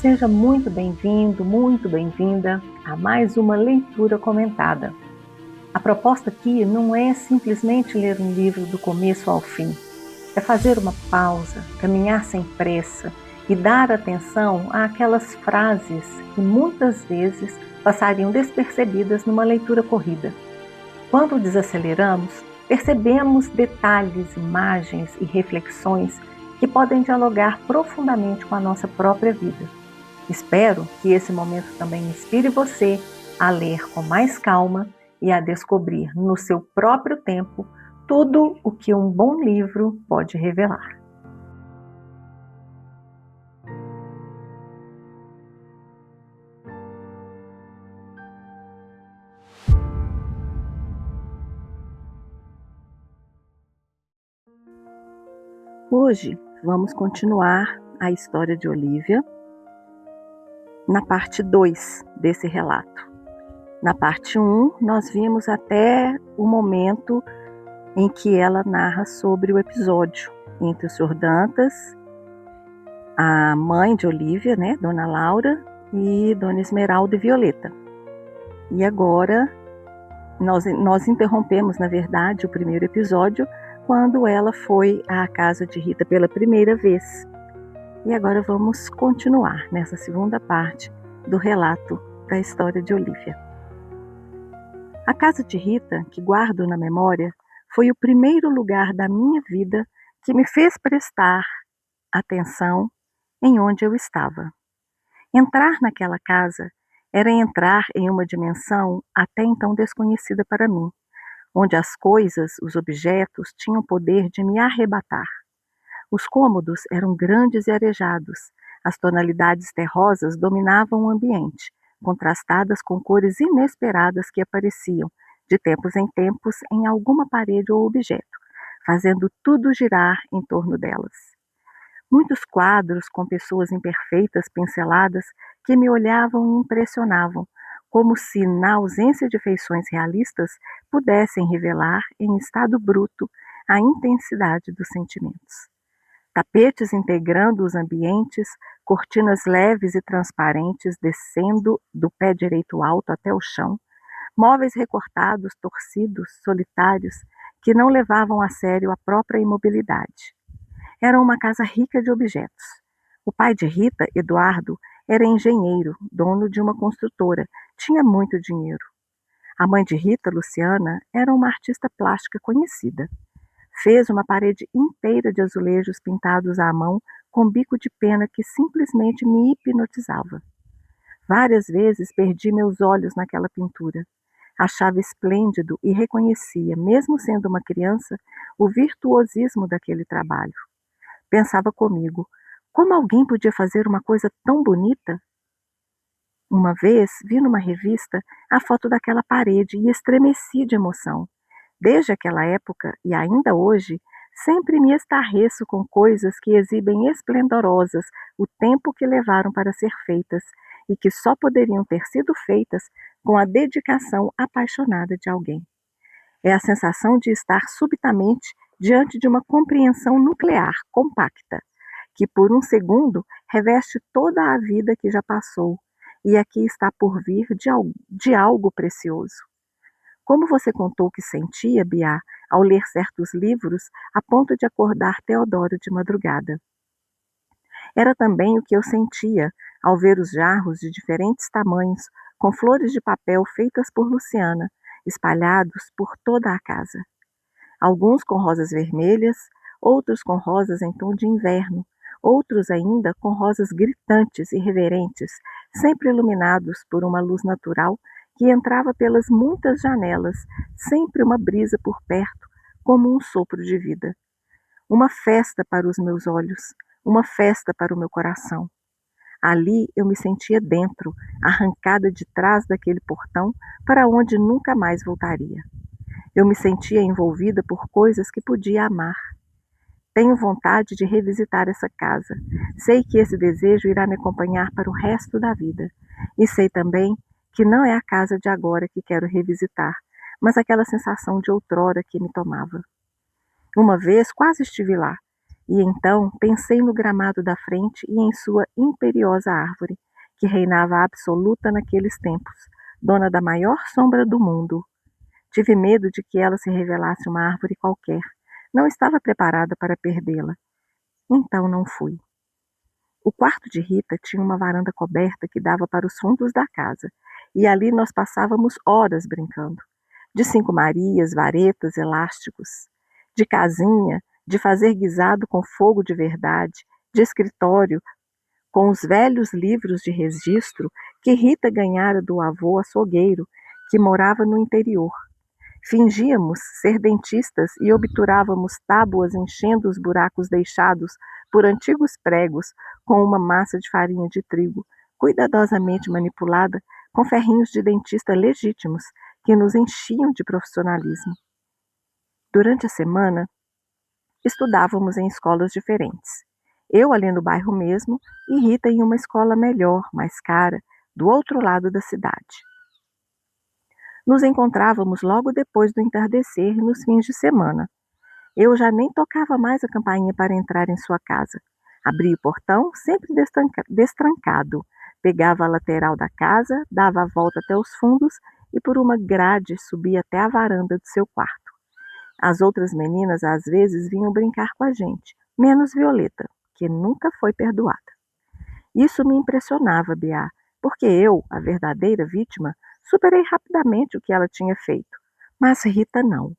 Seja muito bem-vindo, muito bem-vinda a mais uma leitura comentada. A proposta aqui não é simplesmente ler um livro do começo ao fim, é fazer uma pausa, caminhar sem pressa e dar atenção àquelas frases que muitas vezes passariam despercebidas numa leitura corrida. Quando desaceleramos, percebemos detalhes, imagens e reflexões que podem dialogar profundamente com a nossa própria vida. Espero que esse momento também inspire você a ler com mais calma e a descobrir no seu próprio tempo tudo o que um bom livro pode revelar. Hoje vamos continuar a história de Olivia na parte 2 desse relato. Na parte 1, nós vimos até o momento em que ela narra sobre o episódio entre o Sr. Dantas, a mãe de Olivia, né, Dona Laura, e Dona Esmeralda e Violeta. E agora nós interrompemos, na verdade, o primeiro episódio quando ela foi à casa de Rita pela primeira vez. E agora vamos continuar nessa segunda parte do relato da história de Olivia. A casa de Rita, que guardo na memória, foi o primeiro lugar da minha vida que me fez prestar atenção em onde eu estava. Entrar naquela casa era entrar em uma dimensão até então desconhecida para mim, onde as coisas, os objetos, tinham o poder de me arrebatar. Os cômodos eram grandes e arejados, as tonalidades terrosas dominavam o ambiente, contrastadas com cores inesperadas que apareciam, de tempos em tempos, em alguma parede ou objeto, fazendo tudo girar em torno delas. Muitos quadros com pessoas imperfeitas pinceladas que me olhavam e impressionavam, como se, na ausência de feições realistas, pudessem revelar, em estado bruto, a intensidade dos sentimentos. Tapetes integrando os ambientes, cortinas leves e transparentes descendo do pé direito alto até o chão, móveis recortados, torcidos, solitários, que não levavam a sério a própria imobilidade. Era uma casa rica de objetos. O pai de Rita, Eduardo, era engenheiro, dono de uma construtora, tinha muito dinheiro. A mãe de Rita, Luciana, era uma artista plástica conhecida. Fez uma parede inteira de azulejos pintados à mão com bico de pena que simplesmente me hipnotizava. Várias vezes perdi meus olhos naquela pintura. Achava esplêndido e reconhecia, mesmo sendo uma criança, o virtuosismo daquele trabalho. Pensava comigo, como alguém podia fazer uma coisa tão bonita? Uma vez vi numa revista a foto daquela parede e estremeci de emoção. Desde aquela época, e ainda hoje, sempre me estarreço com coisas que exibem esplendorosas o tempo que levaram para ser feitas e que só poderiam ter sido feitas com a dedicação apaixonada de alguém. É a sensação de estar subitamente diante de uma compreensão nuclear compacta, que por um segundo reveste toda a vida que já passou e aqui está por vir de algo precioso. Como você contou que sentia, Biá, ao ler certos livros, a ponto de acordar Teodoro de madrugada. Era também o que eu sentia ao ver os jarros de diferentes tamanhos, com flores de papel feitas por Luciana, espalhados por toda a casa. Alguns com rosas vermelhas, outros com rosas em tom de inverno, outros ainda com rosas gritantes e reverentes, sempre iluminados por uma luz natural que entrava pelas muitas janelas, sempre uma brisa por perto, como um sopro de vida. Uma festa para os meus olhos, uma festa para o meu coração. Ali eu me sentia dentro, arrancada de trás daquele portão para onde nunca mais voltaria. Eu me sentia envolvida por coisas que podia amar. Tenho vontade de revisitar essa casa. Sei que esse desejo irá me acompanhar para o resto da vida. E sei também que não é a casa de agora que quero revisitar, mas aquela sensação de outrora que me tomava. Uma vez quase estive lá. E então pensei no gramado da frente e em sua imperiosa árvore, que reinava absoluta naqueles tempos, dona da maior sombra do mundo. Tive medo de que ela se revelasse uma árvore qualquer. Não estava preparada para perdê-la. Então não fui. O quarto de Rita tinha uma varanda coberta que dava para os fundos da casa, e ali nós passávamos horas brincando. De cinco marias, varetas, elásticos, de casinha, de fazer guisado com fogo de verdade, de escritório, com os velhos livros de registro que Rita ganhara do avô açougueiro, que morava no interior. Fingíamos ser dentistas e obturávamos tábuas enchendo os buracos deixados por antigos pregos com uma massa de farinha de trigo, cuidadosamente manipulada com ferrinhos de dentista legítimos que nos enchiam de profissionalismo. Durante a semana, estudávamos em escolas diferentes. Eu ali no bairro mesmo e Rita em uma escola melhor, mais cara, do outro lado da cidade. Nos encontrávamos logo depois do entardecer nos fins de semana. Eu já nem tocava mais a campainha para entrar em sua casa. Abria o portão, sempre destrancado. Pegava a lateral da casa, dava a volta até os fundos e por uma grade subia até a varanda do seu quarto. As outras meninas às vezes vinham brincar com a gente, menos Violeta, que nunca foi perdoada. Isso me impressionava, Biá, porque eu, a verdadeira vítima, superei rapidamente o que ela tinha feito. Mas Rita não.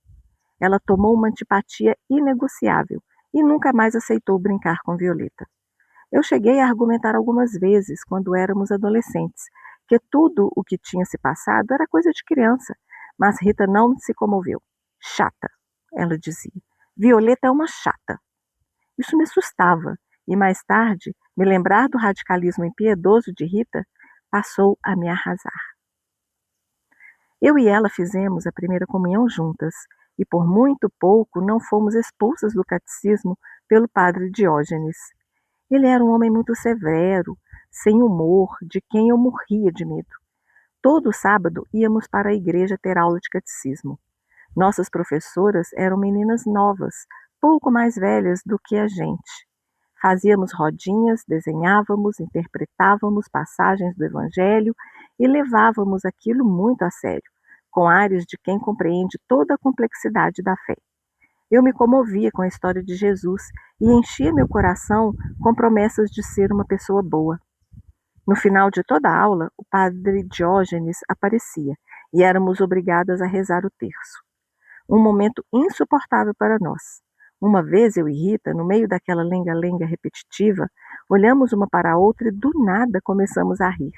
Ela tomou uma antipatia inegociável e nunca mais aceitou brincar com Violeta. Eu cheguei a argumentar algumas vezes, quando éramos adolescentes, que tudo o que tinha se passado era coisa de criança, mas Rita não se comoveu. Chata, ela dizia. Violeta é uma chata. Isso me assustava, e mais tarde, me lembrar do radicalismo impiedoso de Rita passou a me arrasar. Eu e ela fizemos a primeira comunhão juntas, e por muito pouco não fomos expulsas do catecismo pelo padre Diógenes. Ele era um homem muito severo, sem humor, de quem eu morria de medo. Todo sábado íamos para a igreja ter aula de catecismo. Nossas professoras eram meninas novas, pouco mais velhas do que a gente. Fazíamos rodinhas, desenhávamos, interpretávamos passagens do Evangelho e levávamos aquilo muito a sério, com ares de quem compreende toda a complexidade da fé. Eu me comovia com a história de Jesus e enchia meu coração com promessas de ser uma pessoa boa. No final de toda a aula, o padre Diógenes aparecia e éramos obrigadas a rezar o terço. Um momento insuportável para nós. Uma vez eu e Rita, no meio daquela lenga-lenga repetitiva, olhamos uma para a outra e do nada começamos a rir.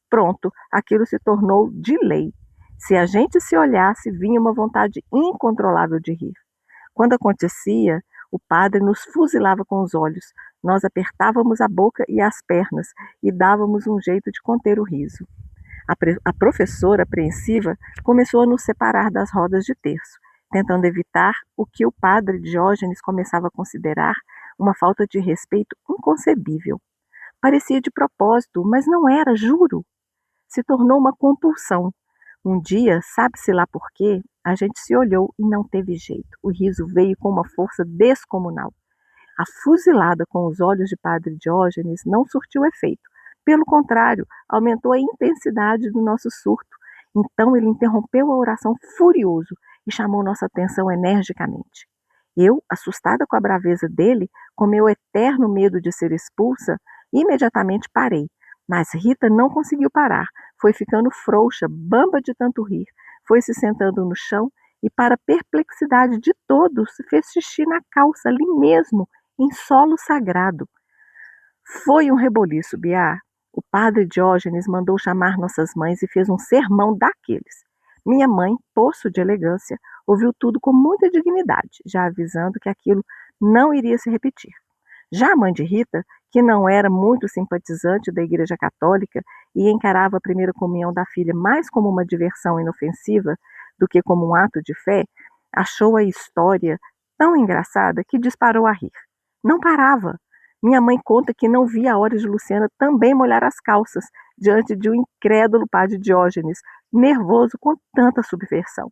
Pronto, aquilo se tornou de lei. Se a gente se olhasse, vinha uma vontade incontrolável de rir. Quando acontecia, o padre nos fuzilava com os olhos. Nós apertávamos a boca e as pernas e dávamos um jeito de conter o riso. A professora, apreensiva, começou a nos separar das rodas de terço, tentando evitar o que o padre Diógenes começava a considerar uma falta de respeito inconcebível. Parecia de propósito, mas não era, juro. Se tornou uma compulsão. Um dia, sabe-se lá por quê, a gente se olhou e não teve jeito. O riso veio com uma força descomunal. A fuzilada com os olhos de padre Diógenes não surtiu efeito. Pelo contrário, aumentou a intensidade do nosso surto. Então ele interrompeu a oração furioso e chamou nossa atenção energicamente. Eu, assustada com a braveza dele, com meu eterno medo de ser expulsa, imediatamente parei. Mas Rita não conseguiu parar. Foi ficando frouxa, bamba de tanto rir. Foi se sentando no chão e, para a perplexidade de todos, fez xixi na calça ali mesmo, em solo sagrado. Foi um reboliço, Biá. O padre Diógenes mandou chamar nossas mães e fez um sermão daqueles. Minha mãe, poço de elegância, ouviu tudo com muita dignidade, já avisando que aquilo não iria se repetir. Já a mãe de Rita, que não era muito simpatizante da Igreja Católica e encarava a primeira comunhão da filha mais como uma diversão inofensiva do que como um ato de fé, achou a história tão engraçada que disparou a rir. Não parava. Minha mãe conta que não via a hora de Luciana também molhar as calças diante de um incrédulo padre Diógenes, nervoso com tanta subversão.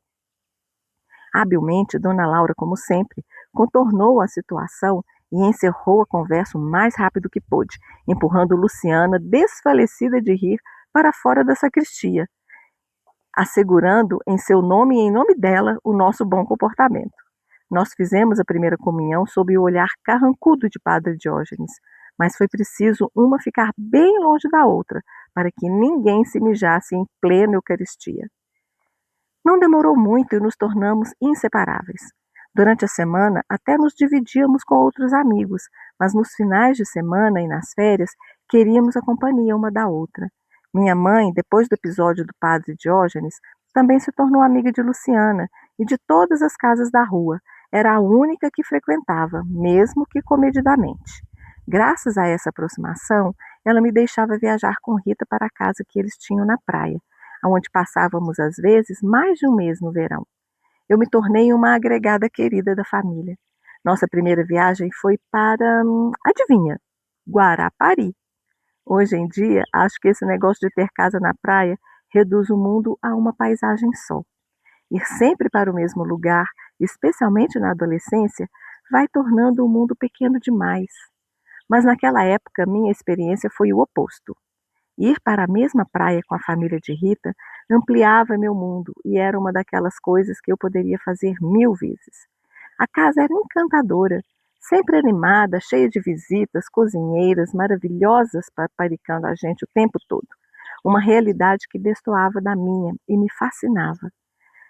Habilmente, Dona Laura, como sempre, contornou a situação e encerrou a conversa o mais rápido que pôde, empurrando Luciana, desfalecida de rir, para fora da sacristia, assegurando em seu nome e em nome dela o nosso bom comportamento. Nós fizemos a primeira comunhão sob o olhar carrancudo de Padre Diógenes, mas foi preciso uma ficar bem longe da outra, para que ninguém se mijasse em plena Eucaristia. Não demorou muito e nos tornamos inseparáveis. Durante a semana, até nos dividíamos com outros amigos, mas nos finais de semana e nas férias, queríamos a companhia uma da outra. Minha mãe, depois do episódio do padre Diógenes, também se tornou amiga de Luciana e de todas as casas da rua. Era a única que frequentava, mesmo que comedidamente. Graças a essa aproximação, ela me deixava viajar com Rita para a casa que eles tinham na praia, onde passávamos às vezes mais de um mês no verão. Eu me tornei uma agregada querida da família. Nossa primeira viagem foi para, adivinha, Guarapari. Hoje em dia, acho que esse negócio de ter casa na praia reduz o mundo a uma paisagem só. Ir sempre para o mesmo lugar, especialmente na adolescência, vai tornando o mundo pequeno demais. Mas naquela época, minha experiência foi o oposto. Ir para a mesma praia com a família de Rita ampliava meu mundo e era uma daquelas coisas que eu poderia fazer 1000 vezes. A casa era encantadora, sempre animada, cheia de visitas, cozinheiras maravilhosas paparicando a gente o tempo todo. Uma realidade que destoava da minha e me fascinava.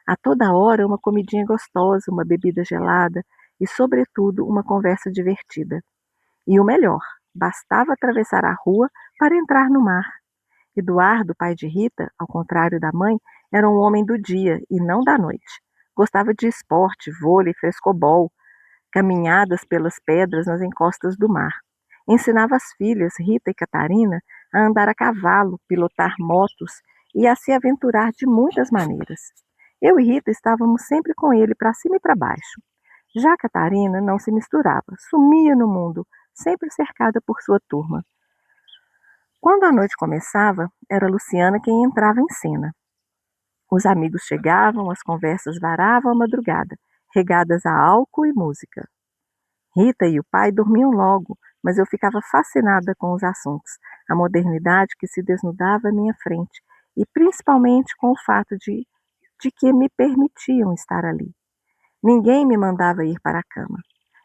A toda hora uma comidinha gostosa, uma bebida gelada e, sobretudo, uma conversa divertida. E o melhor, bastava atravessar a rua para entrar no mar. Eduardo, pai de Rita, ao contrário da mãe, era um homem do dia e não da noite. Gostava de esporte, vôlei, frescobol, caminhadas pelas pedras nas encostas do mar. Ensinava as filhas, Rita e Catarina, a andar a cavalo, pilotar motos e a se aventurar de muitas maneiras. Eu e Rita estávamos sempre com ele para cima e para baixo. Já Catarina não se misturava, sumia no mundo, sempre cercada por sua turma. Quando a noite começava, era Luciana quem entrava em cena. Os amigos chegavam, as conversas varavam à madrugada, regadas a álcool e música. Rita e o pai dormiam logo, mas eu ficava fascinada com os assuntos, a modernidade que se desnudava à minha frente, e principalmente com o fato de que me permitiam estar ali. Ninguém me mandava ir para a cama.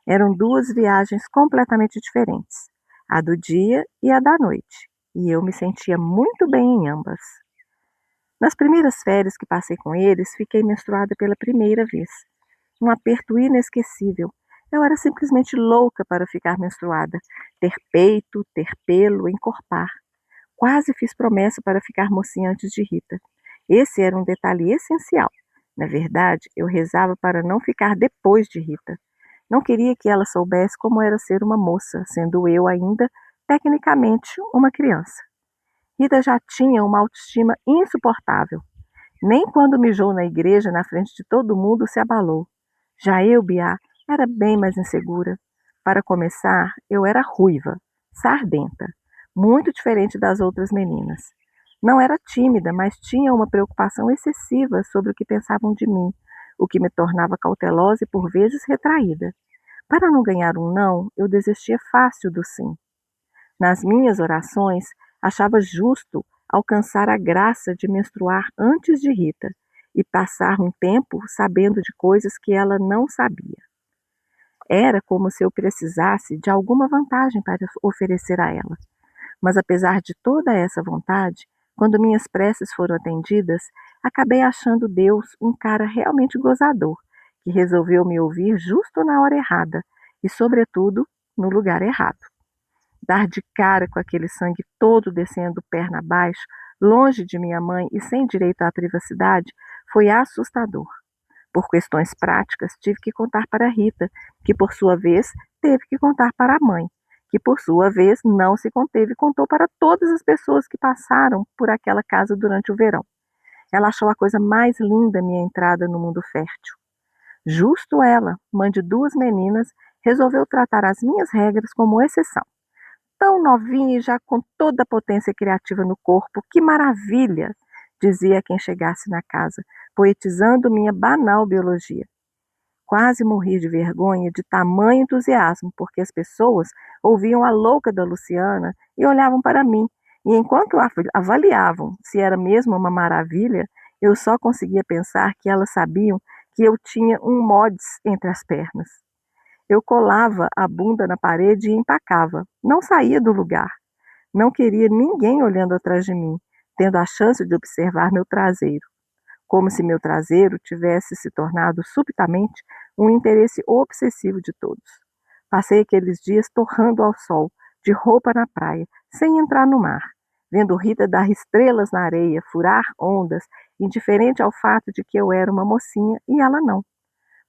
Eram duas viagens completamente diferentes, a do dia e a da noite, e eu me sentia muito bem em ambas. Nas primeiras férias que passei com eles, fiquei menstruada pela primeira vez. Um aperto inesquecível. Eu era simplesmente louca para ficar menstruada, ter peito, ter pelo, encorpar. Quase fiz promessa para ficar mocinha antes de Rita. Esse era um detalhe essencial. Na verdade, eu rezava para não ficar depois de Rita. Não queria que ela soubesse como era ser uma moça, sendo eu ainda, tecnicamente, uma criança. Rita já tinha uma autoestima insuportável. Nem quando mijou na igreja, na frente de todo mundo, se abalou. Já eu, Biá, era bem mais insegura. Para começar, eu era ruiva, sardenta, muito diferente das outras meninas. Não era tímida, mas tinha uma preocupação excessiva sobre o que pensavam de mim, o que me tornava cautelosa e por vezes retraída. Para não ganhar um não, eu desistia fácil do sim. Nas minhas orações, achava justo alcançar a graça de menstruar antes de Rita e passar um tempo sabendo de coisas que ela não sabia. Era como se eu precisasse de alguma vantagem para oferecer a ela. Mas apesar de toda essa vontade, quando minhas preces foram atendidas, acabei achando Deus um cara realmente gozador, que resolveu me ouvir justo na hora errada e, sobretudo, no lugar errado. Dar de cara com aquele sangue todo descendo perna abaixo, longe de minha mãe e sem direito à privacidade, foi assustador. Por questões práticas, tive que contar para Rita, que por sua vez teve que contar para a mãe, que por sua vez não se conteve e contou para todas as pessoas que passaram por aquela casa durante o verão. Ela achou a coisa mais linda minha entrada no mundo fértil. Justo ela, mãe de duas meninas, resolveu tratar as minhas regras como exceção. Tão novinha e já com toda a potência criativa no corpo, que maravilha! Dizia a quem chegasse na casa, poetizando minha banal biologia. Quase morri de vergonha de tamanho entusiasmo, porque as pessoas ouviam a louca da Luciana e olhavam para mim, e enquanto avaliavam se era mesmo uma maravilha, eu só conseguia pensar que elas sabiam que eu tinha um mods entre as pernas. Eu colava a bunda na parede e empacava, não saía do lugar. Não queria ninguém olhando atrás de mim, tendo a chance de observar meu traseiro, como se meu traseiro tivesse se tornado subitamente um interesse obsessivo de todos. Passei aqueles dias torrando ao sol, de roupa na praia, sem entrar no mar, vendo Rita dar estrelas na areia, furar ondas, indiferente ao fato de que eu era uma mocinha e ela não.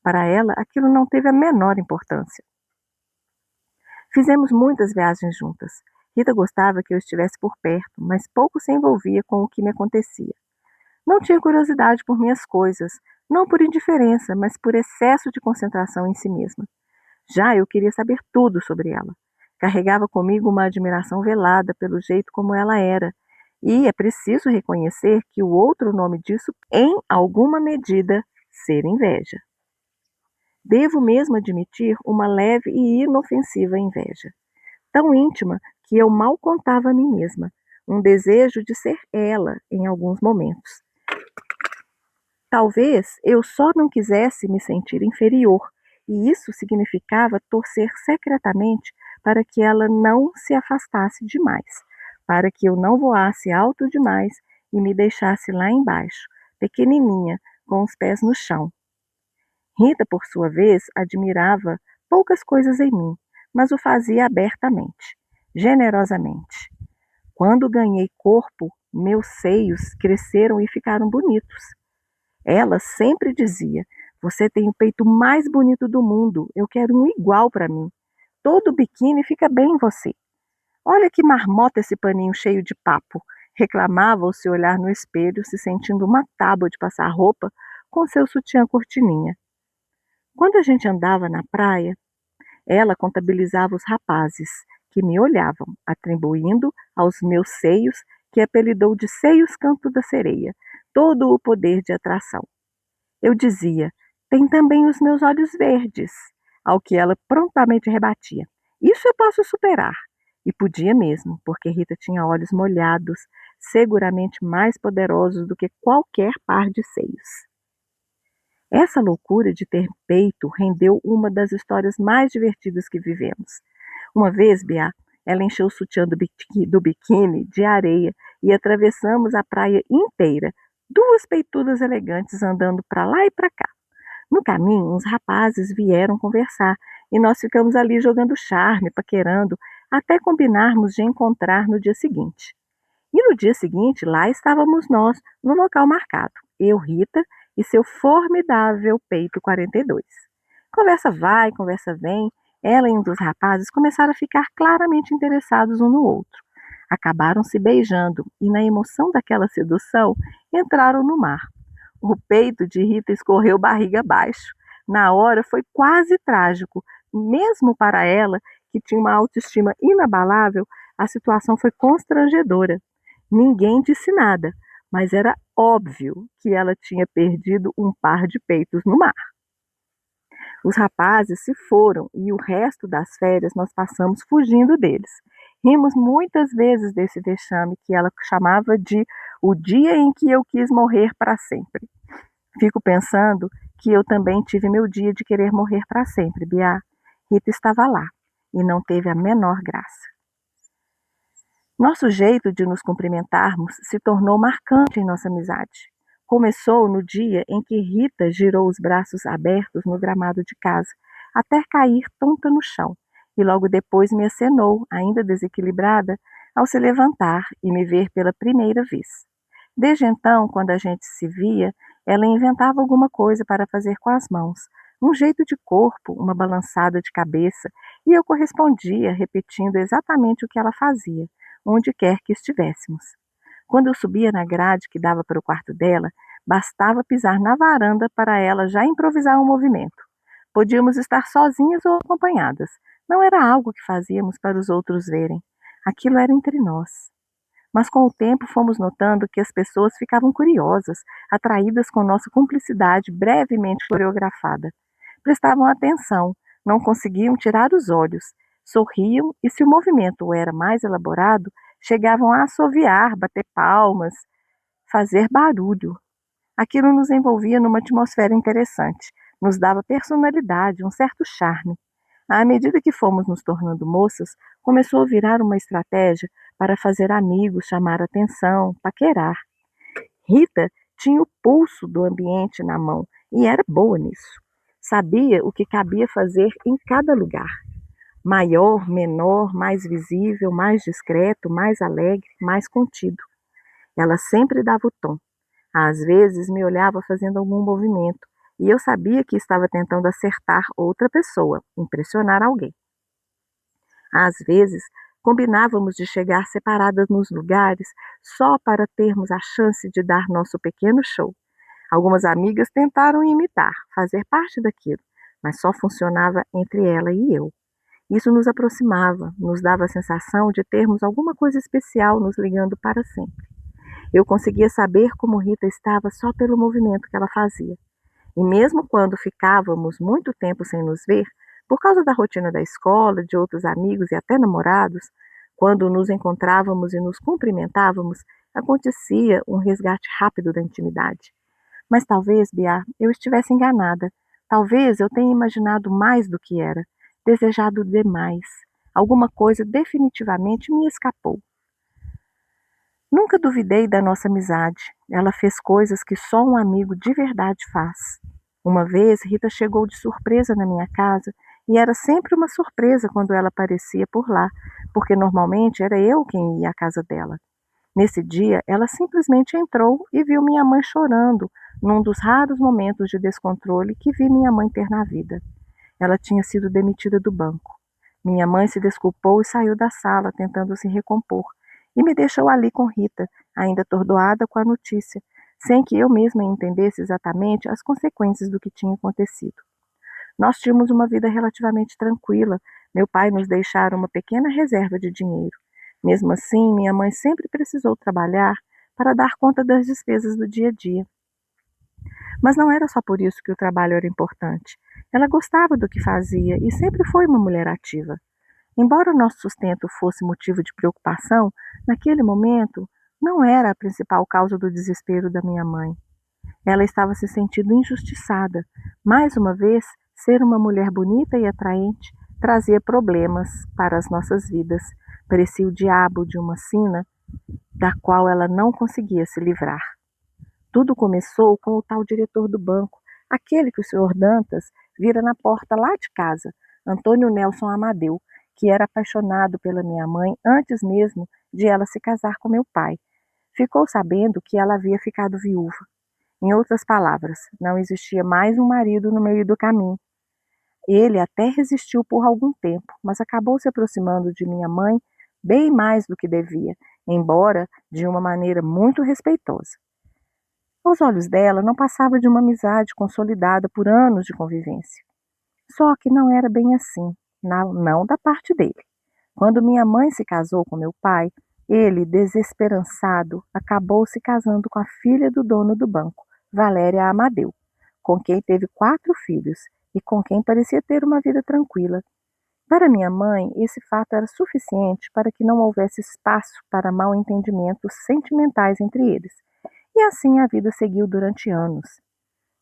Para ela, aquilo não teve a menor importância. Fizemos muitas viagens juntas. Rita gostava que eu estivesse por perto, mas pouco se envolvia com o que me acontecia. Não tinha curiosidade por minhas coisas, não por indiferença, mas por excesso de concentração em si mesma. Já eu queria saber tudo sobre ela. Carregava comigo uma admiração velada pelo jeito como ela era, e é preciso reconhecer que o outro nome disso, em alguma medida, ser inveja. Devo mesmo admitir uma leve e inofensiva inveja, tão íntima que eu mal contava a mim mesma, um desejo de ser ela em alguns momentos. Talvez eu só não quisesse me sentir inferior, e isso significava torcer secretamente para que ela não se afastasse demais, para que eu não voasse alto demais e me deixasse lá embaixo, pequenininha, com os pés no chão. Rita, por sua vez, admirava poucas coisas em mim, mas o fazia abertamente, generosamente. Quando ganhei corpo, meus seios cresceram e ficaram bonitos. Ela sempre dizia: "Você tem o peito mais bonito do mundo, eu quero um igual para mim. Todo biquíni fica bem em você. Olha que marmota esse paninho cheio de papo", reclamava ao se olhar no espelho, se sentindo uma tábua de passar roupa com seu sutiã cortininha. Quando a gente andava na praia, ela contabilizava os rapazes que me olhavam, atribuindo aos meus seios, que apelidou de seios canto da sereia, todo o poder de atração. Eu dizia: "Tem também os meus olhos verdes", ao que ela prontamente rebatia: "Isso eu posso superar." E podia mesmo, porque Rita tinha olhos molhados, seguramente mais poderosos do que qualquer par de seios. Essa loucura de ter peito rendeu uma das histórias mais divertidas que vivemos. Uma vez, Bia, ela encheu o sutiã do biquíni de areia e atravessamos a praia inteira, duas peitudas elegantes andando para lá e para cá. No caminho, uns rapazes vieram conversar e nós ficamos ali jogando charme, paquerando, até combinarmos de encontrar no dia seguinte. E no dia seguinte, lá estávamos nós, no local marcado, eu, Rita, e seu formidável peito 42. Conversa vai, conversa vem, ela e um dos rapazes começaram a ficar claramente interessados um no outro. Acabaram se beijando e, na emoção daquela sedução, entraram no mar. O peito de Rita escorreu barriga abaixo. Na hora foi quase trágico, mesmo para ela, que tinha uma autoestima inabalável, a situação foi constrangedora. Ninguém disse nada, mas era óbvio que ela tinha perdido um par de peitos no mar. Os rapazes se foram e o resto das férias nós passamos fugindo deles. Rimos muitas vezes desse vexame que ela chamava de o dia em que eu quis morrer para sempre. Fico pensando que eu também tive meu dia de querer morrer para sempre, Bia. Rita estava lá e não teve a menor graça. Nosso jeito de nos cumprimentarmos se tornou marcante em nossa amizade. Começou no dia em que Rita girou os braços abertos no gramado de casa, até cair tonta no chão, e logo depois me acenou, ainda desequilibrada, ao se levantar e me ver pela primeira vez. Desde então, quando a gente se via, ela inventava alguma coisa para fazer com as mãos, um jeito de corpo, uma balançada de cabeça, e eu correspondia, repetindo exatamente o que ela fazia, onde quer que estivéssemos. Quando eu subia na grade que dava para o quarto dela, bastava pisar na varanda para ela já improvisar um movimento. Podíamos estar sozinhas ou acompanhadas. Não era algo que fazíamos para os outros verem. Aquilo era entre nós. Mas com o tempo fomos notando que as pessoas ficavam curiosas, atraídas com nossa cumplicidade brevemente coreografada. Prestavam atenção, não conseguiam tirar os olhos, sorriam e, se o movimento era mais elaborado, chegavam a assoviar, bater palmas, fazer barulho. Aquilo nos envolvia numa atmosfera interessante, nos dava personalidade, um certo charme. À medida que fomos nos tornando moças, começou a virar uma estratégia para fazer amigos, chamar atenção, paquerar. Rita tinha o pulso do ambiente na mão e era boa nisso. Sabia o que cabia fazer em cada lugar. Maior, menor, mais visível, mais discreto, mais alegre, mais contido. Ela sempre dava o tom. Às vezes me olhava fazendo algum movimento e eu sabia que estava tentando acertar outra pessoa, impressionar alguém. Às vezes, combinávamos de chegar separadas nos lugares só para termos a chance de dar nosso pequeno show. Algumas amigas tentaram imitar, fazer parte daquilo, mas só funcionava entre ela e eu. Isso nos aproximava, nos dava a sensação de termos alguma coisa especial nos ligando para sempre. Eu conseguia saber como Rita estava só pelo movimento que ela fazia. E mesmo quando ficávamos muito tempo sem nos ver, por causa da rotina da escola, de outros amigos e até namorados, quando nos encontrávamos e nos cumprimentávamos, acontecia um resgate rápido da intimidade. Mas talvez, Bia, eu estivesse enganada. Talvez eu tenha imaginado mais do que era, desejado demais. Alguma coisa definitivamente me escapou. Nunca duvidei da nossa amizade. Ela fez coisas que só um amigo de verdade faz. Uma vez, Rita chegou de surpresa na minha casa e era sempre uma surpresa quando ela aparecia por lá, porque normalmente era eu quem ia à casa dela. Nesse dia, ela simplesmente entrou e viu minha mãe chorando, num dos raros momentos de descontrole que vi minha mãe ter na vida. Ela tinha sido demitida do banco. Minha mãe se desculpou e saiu da sala, tentando se recompor, e me deixou ali com Rita, ainda atordoada com a notícia, sem que eu mesma entendesse exatamente as consequências do que tinha acontecido. Nós tínhamos uma vida relativamente tranquila. Meu pai nos deixara uma pequena reserva de dinheiro. Mesmo assim, minha mãe sempre precisou trabalhar para dar conta das despesas do dia a dia. Mas não era só por isso que o trabalho era importante. Ela gostava do que fazia e sempre foi uma mulher ativa. Embora o nosso sustento fosse motivo de preocupação, naquele momento não era a principal causa do desespero da minha mãe. Ela estava se sentindo injustiçada. Mais uma vez, ser uma mulher bonita e atraente trazia problemas para as nossas vidas. Parecia o diabo de uma sina da qual ela não conseguia se livrar. Tudo começou com o tal diretor do banco, aquele que o senhor Dantas vira na porta lá de casa, Antônio Nelson Amadeu, que era apaixonado pela minha mãe antes mesmo de ela se casar com meu pai. Ficou sabendo que ela havia ficado viúva. Em outras palavras, não existia mais um marido no meio do caminho. Ele até resistiu por algum tempo, mas acabou se aproximando de minha mãe bem mais do que devia, embora de uma maneira muito respeitosa. Aos olhos dela, não passava de uma amizade consolidada por anos de convivência. Só que não era bem assim, não da parte dele. Quando minha mãe se casou com meu pai, ele, desesperançado, acabou se casando com a filha do dono do banco, Valéria Amadeu, com quem teve 4 filhos e com quem parecia ter uma vida tranquila. Para minha mãe, esse fato era suficiente para que não houvesse espaço para mal-entendimentos sentimentais entre eles. E assim a vida seguiu durante anos.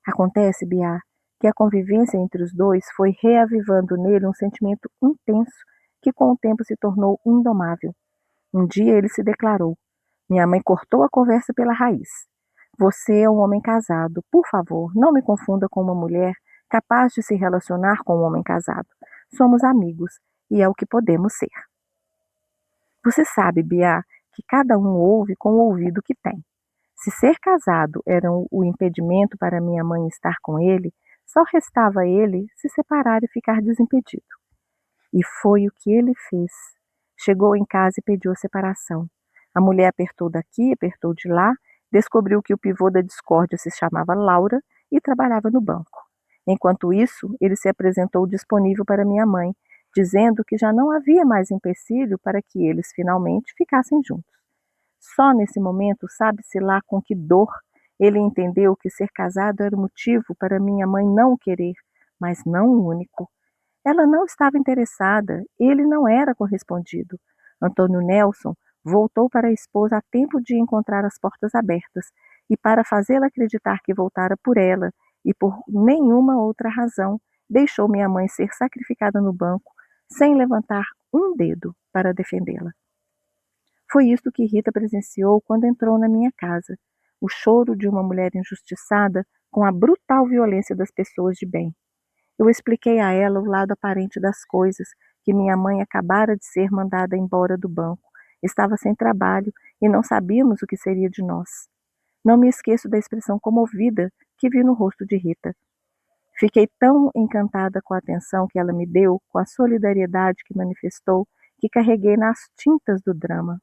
Acontece, Bia, que a convivência entre os dois foi reavivando nele um sentimento intenso que com o tempo se tornou indomável. Um dia ele se declarou. Minha mãe cortou a conversa pela raiz. Você é um homem casado. Por favor, não me confunda com uma mulher capaz de se relacionar com um homem casado. Somos amigos e é o que podemos ser. Você sabe, Bia, que cada um ouve com o ouvido que tem. Se ser casado era o impedimento para minha mãe estar com ele, só restava a ele se separar e ficar desimpedido. E foi o que ele fez. Chegou em casa e pediu a separação. A mulher apertou daqui, apertou de lá, descobriu que o pivô da discórdia se chamava Laura e trabalhava no banco. Enquanto isso, ele se apresentou disponível para minha mãe, dizendo que já não havia mais empecilho para que eles finalmente ficassem juntos. Só nesse momento, sabe-se lá com que dor, ele entendeu que ser casado era o motivo para minha mãe não o querer, mas não o único. Ela não estava interessada, ele não era correspondido. Antônio Nelson voltou para a esposa a tempo de encontrar as portas abertas e para fazê-la acreditar que voltara por ela e por nenhuma outra razão, deixou minha mãe ser sacrificada no banco sem levantar um dedo para defendê-la. Foi isto que Rita presenciou quando entrou na minha casa, o choro de uma mulher injustiçada com a brutal violência das pessoas de bem. Eu expliquei a ela o lado aparente das coisas, que minha mãe acabara de ser mandada embora do banco, estava sem trabalho e não sabíamos o que seria de nós. Não me esqueço da expressão comovida que vi no rosto de Rita. Fiquei tão encantada com a atenção que ela me deu, com a solidariedade que manifestou, que carreguei nas tintas do drama.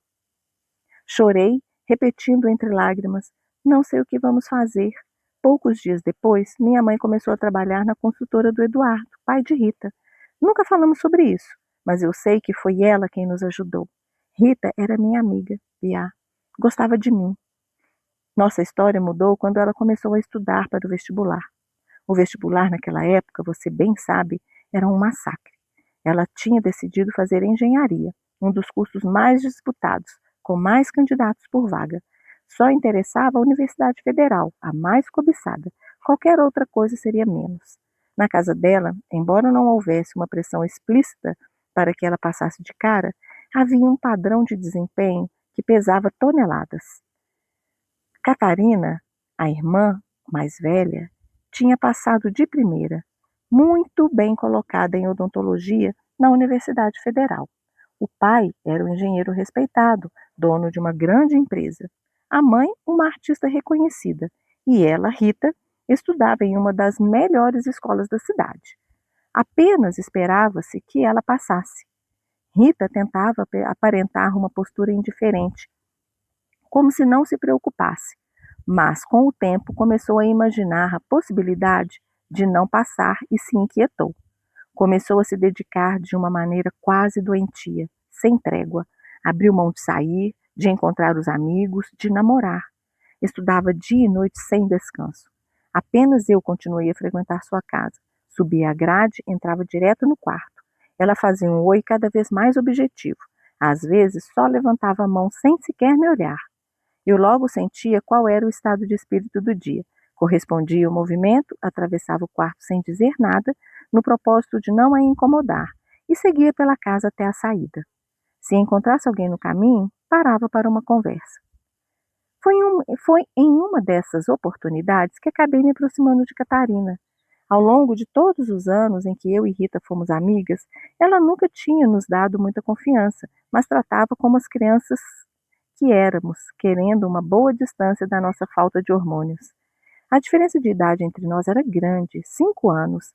Chorei, repetindo entre lágrimas: não sei o que vamos fazer. Poucos dias depois, minha mãe começou a trabalhar na consultora do Eduardo, pai de Rita. Nunca falamos sobre isso, mas eu sei que foi ela quem nos ajudou. Rita era minha amiga, Bia. Gostava de mim. Nossa história mudou quando ela começou a estudar para o vestibular. O vestibular naquela época, você bem sabe, era um massacre. Ela tinha decidido fazer engenharia, um dos cursos mais disputados, com mais candidatos por vaga. Só interessava a Universidade Federal, a mais cobiçada. Qualquer outra coisa seria menos. Na casa dela, embora não houvesse uma pressão explícita para que ela passasse de cara, havia um padrão de desempenho que pesava toneladas. Catarina, a irmã mais velha, tinha passado de primeira, muito bem colocada em odontologia na Universidade Federal. O pai era um engenheiro respeitado, dono de uma grande empresa. A mãe, uma artista reconhecida. E ela, Rita, estudava em uma das melhores escolas da cidade. Apenas esperava-se que ela passasse. Rita tentava aparentar uma postura indiferente, como se não se preocupasse, mas com o tempo começou a imaginar a possibilidade de não passar e se inquietou. Começou a se dedicar de uma maneira quase doentia, sem trégua. Abriu mão de sair, de encontrar os amigos, de namorar. Estudava dia e noite sem descanso. Apenas eu continuei a frequentar sua casa. Subia a grade, entrava direto no quarto. Ela fazia um oi cada vez mais objetivo. Às vezes só levantava a mão sem sequer me olhar. Eu logo sentia qual era o estado de espírito do dia. Correspondia ao movimento, atravessava o quarto sem dizer nada, no propósito de não a incomodar, e seguia pela casa até a saída. Se encontrasse alguém no caminho, parava para uma conversa. Foi em uma dessas oportunidades que acabei me aproximando de Catarina. Ao longo de todos os anos em que eu e Rita fomos amigas, ela nunca tinha nos dado muita confiança, mas tratava como as crianças que éramos, querendo uma boa distância da nossa falta de hormônios. A diferença de idade entre nós era grande, 5 anos,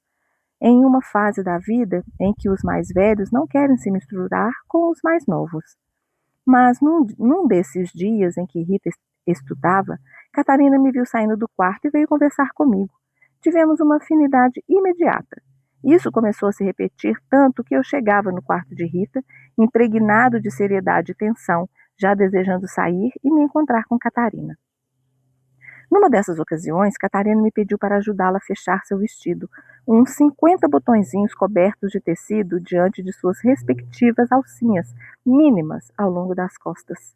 em uma fase da vida em que os mais velhos não querem se misturar com os mais novos. Mas num desses dias em que Rita estudava, Catarina me viu saindo do quarto e veio conversar comigo. Tivemos uma afinidade imediata. Isso começou a se repetir tanto que eu chegava no quarto de Rita, impregnado de seriedade e tensão, já desejando sair e me encontrar com Catarina. Numa dessas ocasiões, Catarina me pediu para ajudá-la a fechar seu vestido, uns 50 botõezinhos cobertos de tecido diante de suas respectivas alcinhas, mínimas ao longo das costas.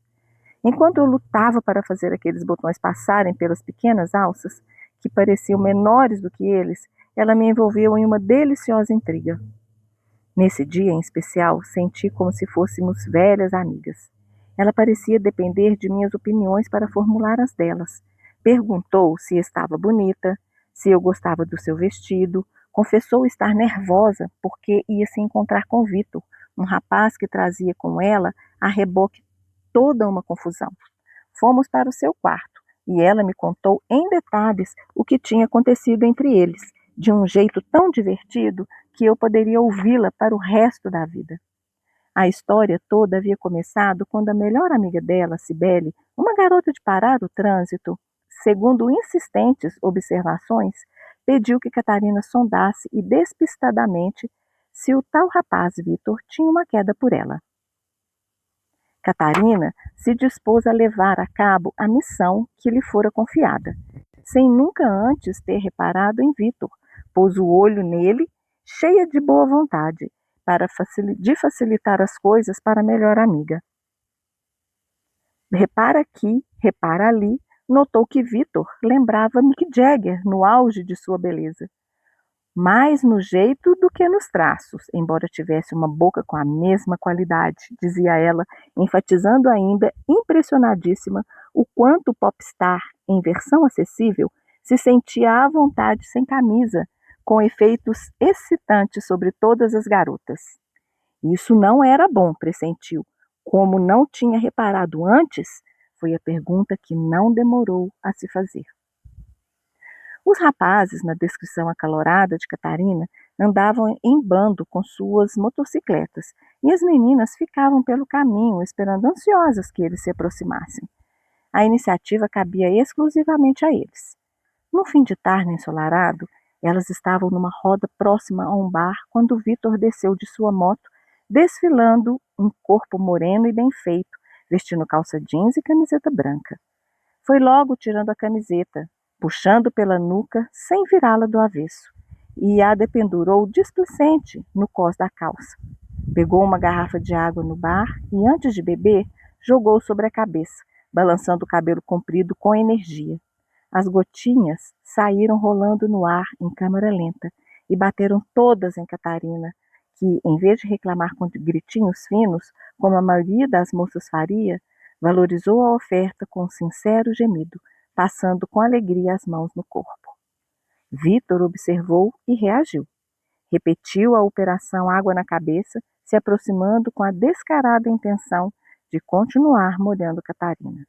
Enquanto eu lutava para fazer aqueles botões passarem pelas pequenas alças, que pareciam menores do que eles, ela me envolveu em uma deliciosa intriga. Nesse dia em especial, senti como se fôssemos velhas amigas. Ela parecia depender de minhas opiniões para formular as delas. Perguntou se estava bonita, se eu gostava do seu vestido, confessou estar nervosa porque ia se encontrar com Vitor, um rapaz que trazia com ela a reboque toda uma confusão. Fomos para o seu quarto e ela me contou em detalhes o que tinha acontecido entre eles, de um jeito tão divertido que eu poderia ouvi-la para o resto da vida. A história toda havia começado quando a melhor amiga dela, Cibele, uma garota de parar o trânsito, segundo insistentes observações, pediu que Catarina sondasse e despistadamente se o tal rapaz Vitor tinha uma queda por ela. Catarina se dispôs a levar a cabo a missão que lhe fora confiada, sem nunca antes ter reparado em Vitor, pôs o olho nele, cheia de boa vontade, de facilitar as coisas para a melhor amiga. Repara aqui, repara ali, notou que Vitor lembrava Mick Jagger no auge de sua beleza. Mais no jeito do que nos traços, embora tivesse uma boca com a mesma qualidade, dizia ela, enfatizando ainda, impressionadíssima, o quanto o popstar, em versão acessível, se sentia à vontade sem camisa, com efeitos excitantes sobre todas as garotas. Isso não era bom, pressentiu. Como não tinha reparado antes, foi a pergunta que não demorou a se fazer. Os rapazes, na descrição acalorada de Catarina, andavam em bando com suas motocicletas e as meninas ficavam pelo caminho esperando ansiosas que eles se aproximassem. A iniciativa cabia exclusivamente a eles. No fim de tarde ensolarado, elas estavam numa roda próxima a um bar quando Vitor desceu de sua moto, desfilando um corpo moreno e bem feito, vestindo calça jeans e camiseta branca. Foi logo tirando a camiseta, puxando pela nuca sem virá-la do avesso, e a dependurou displicente no cós da calça. Pegou uma garrafa de água no bar e, antes de beber, jogou sobre a cabeça, balançando o cabelo comprido com energia. As gotinhas saíram rolando no ar em câmera lenta e bateram todas em Catarina, que, em vez de reclamar com gritinhos finos, como a maioria das moças faria, valorizou a oferta com um sincero gemido, passando com alegria as mãos no corpo. Vitor observou e reagiu. Repetiu a operação água na cabeça, se aproximando com a descarada intenção de continuar molhando Catarina.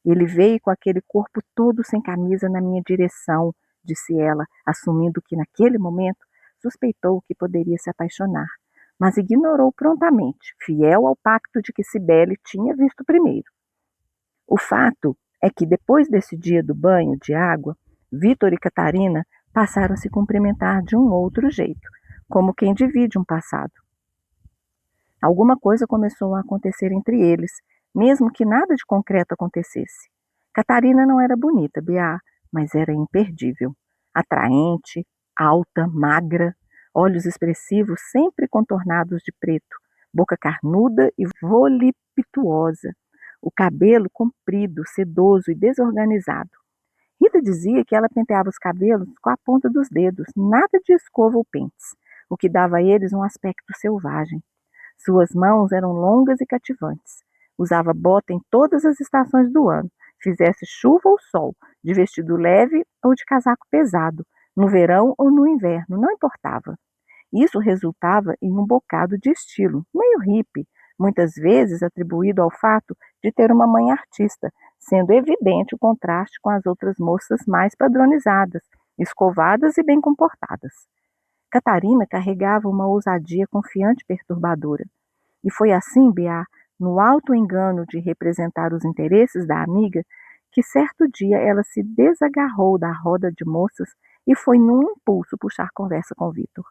Ele veio com aquele corpo todo sem camisa na minha direção, disse ela, assumindo que naquele momento suspeitou que poderia se apaixonar, mas ignorou prontamente, fiel ao pacto de que Cibele tinha visto primeiro. O fato é que depois desse dia do banho de água, Vitor e Catarina passaram a se cumprimentar de um outro jeito, como quem divide um passado. Alguma coisa começou a acontecer entre eles, mesmo que nada de concreto acontecesse. Catarina não era bonita, Biá, mas era imperdível. Atraente, alta, magra, olhos expressivos sempre contornados de preto, boca carnuda e voluptuosa, o cabelo comprido, sedoso e desorganizado. Rita dizia que ela penteava os cabelos com a ponta dos dedos, nada de escova ou pentes, o que dava a eles um aspecto selvagem. Suas mãos eram longas e cativantes. Usava bota em todas as estações do ano, fizesse chuva ou sol, de vestido leve ou de casaco pesado, no verão ou no inverno, não importava. Isso resultava em um bocado de estilo, meio hippie, muitas vezes atribuído ao fato de ter uma mãe artista, sendo evidente o contraste com as outras moças mais padronizadas, escovadas e bem comportadas. Catarina carregava uma ousadia confiante e perturbadora. E foi assim, Biá, no alto engano de representar os interesses da amiga, que certo dia ela se desagarrou da roda de moças e foi num impulso puxar conversa com Vitor.